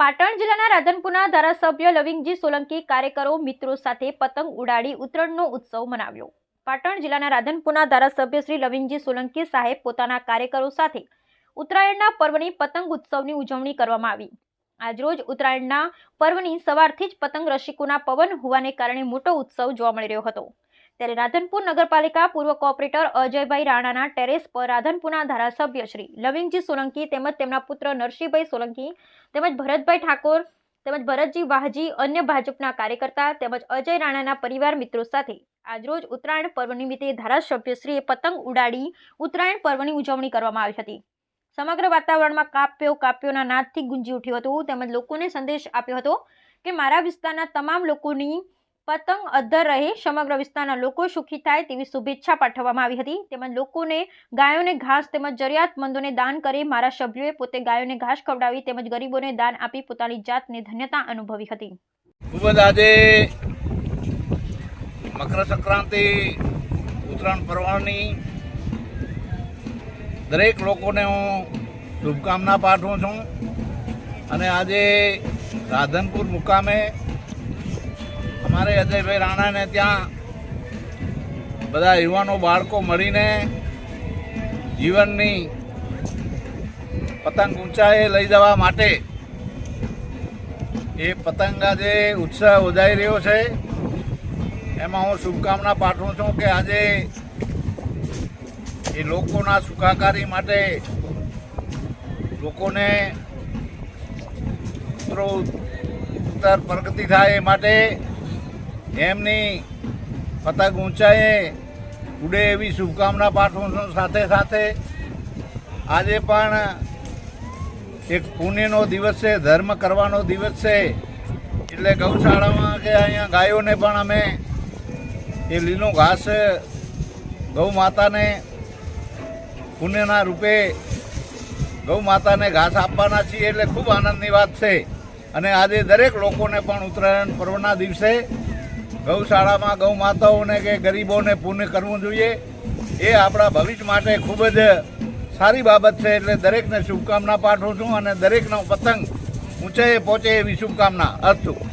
પાટણ જિલ્લાના રાધનપુરના ધારાસભ્ય લવિંગજી સોલંકી કાર્યકરો મિત્રો સાથે પતંગ ઉડાડી ઉત્તરાયણનો ઉત્સવ મનાવ્યો। પાટણ જિલ્લાના રાધનપુરના ધારાસભ્ય શ્રી લવિંગજી સોલંકી સાહેબ પોતાના કાર્યકરો સાથે ઉત્તરાયણના પર્વની પતંગ ઉત્સવની ઉજવણી કરવામાં આવી। આજરોજ ઉત્તરાયણના પર્વની સવારથી જ પતંગ રસિકોના પવન હોવાને કારણે મોટો ઉત્સવ જોવા મળી રહ્યો હતો। ત્યારે રાધનપુર નગરપાલિકા પૂર્વ કોર્પોરેટર અજયભાઈ રાણાના ટેરેસ પર રાધનપુરના ધારાસભ્ય શ્રી લવિંગજી સોલંકી તેમજ તેમના પુત્ર નરસિંહભાઈ સોલંકી તેમજ ભરતભાઈ ઠાકોર તેમજ ભરતજી વાહજી અન્ય ભાજપના કાર્યકર્તા તેમજ અજય રાણાના પરિવાર મિત્રો સાથે આજરોજ ઉત્તરાયણ પર્વ નિમિત્તે ધારાસભ્યશ્રીએ પતંગ ઉડાડી ઉત્તરાયણ પર્વની ઉજવણી કરવામાં આવી હતી। સમગ્ર વાતાવરણમાં કાપ્યોના નાદથી ગુંજી ઉઠ્યું હતું તેમજ લોકોને સંદેશ આપ્યો હતો કે મારા વિસ્તારના તમામ લોકોની પતંગ અદ્ધર રહે, સમગ્ર વિસ્તારના લોકો સુખી થાય તેવી શુભેચ્છા પાઠવવામાં આવી હતી। તેમજ લોકોને ગાયોને ઘાસ તેમજ જરૂરિયાતમંદોને દાન કરે। મારા સભ્યોએ પોતે ગાયોને ઘાસ ખવડાવી તેમજ ગરીબોને દાન આપી પોતાની જાતને ધન્યતા અનુભવી હતી। ખૂબ જ આજે મકર સંક્રાંતિ ઉત્તરાયણ પર્વની દરેક લોકોને હું શુભકામના પાઠવું છું અને આજે રાધનપુર મુકામે અમારે અજયભાઈ રાણાને ત્યાં બધા યુવાનો બાળકો મળીને જીવનની પતંગ ઊંચાઈએ લઈ જવા માટે એ પતંગ આજે ઉત્સવ ઉજાઈ રહ્યો છે। એમાં હું શુભકામના પાઠવું છું કે આજે એ લોકોના સુખાકારી માટે લોકોને ઉત્તર પ્રગતિ થાય એ માટે એમની પતંગ ઊંચાઈએ ઉડે એવી શુભકામના પાઠવું છું। સાથે સાથે આજે પણ એક પુણ્યનો દિવસ છે, ધર્મ કરવાનો દિવસ છે, એટલે ગૌશાળામાં કે અહીંયા ગાયોને પણ અમે એ લીલું ઘાસ ગૌ માતાને પુણ્યના રૂપે ગૌ માતાને ઘાસ આપવાના છીએ, એટલે ખૂબ આનંદની વાત છે। અને આજે દરેક લોકોને પણ ઉત્તરાયણ પર્વના દિવસે ગૌશાળામાં ગૌ માતાઓને કે ગરીબોને પુણ્ય કરવું જોઈએ, એ આપણા ભવિષ્ય માટે ખૂબ જ સારી બાબત છે। એટલે દરેકને શુભકામના પાઠવું છું અને દરેકનો પતંગ ઊંચાઈએ પહોંચે એવી શુભકામના અર્થું।